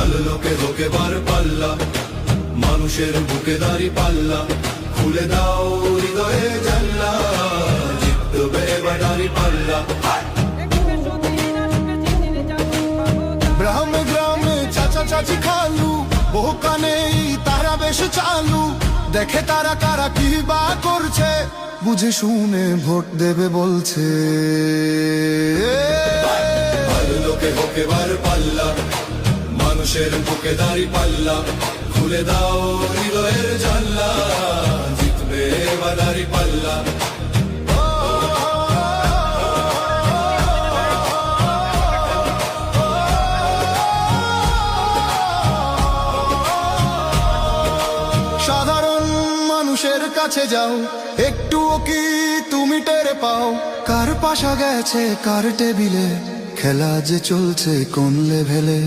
ভালো লোকে হোকে বার পাল্লা, মানুষের বুকে দাঁড়ি পাল্লা, খুলে দাও হৃদয়ে জানলা, জিতবে এবার দাঁড়ি পাল্লা। গ্রামে গ্রামে চাচা চাচি খালু, বহু কানে তারা বেশ চালু, দেখে তারা কারা কি বা করছে, বুঝে শুনে ভোট দেবে বলছে। ভালো লোকে হোকে বার পাল্লা, মানুষের বুকে দাঁড়ি পাল্লা, খুলে দাও হৃদয়ের জানলা, জিতবে এবার দাঁড়ি পাল্লা। সাধারণ মানুষের কাছে যাও, একটুও কি তুমি টের পাও, কার পাশা গেছে কার টেবিলে, খেলা যে চলছে কোন লেভেলে।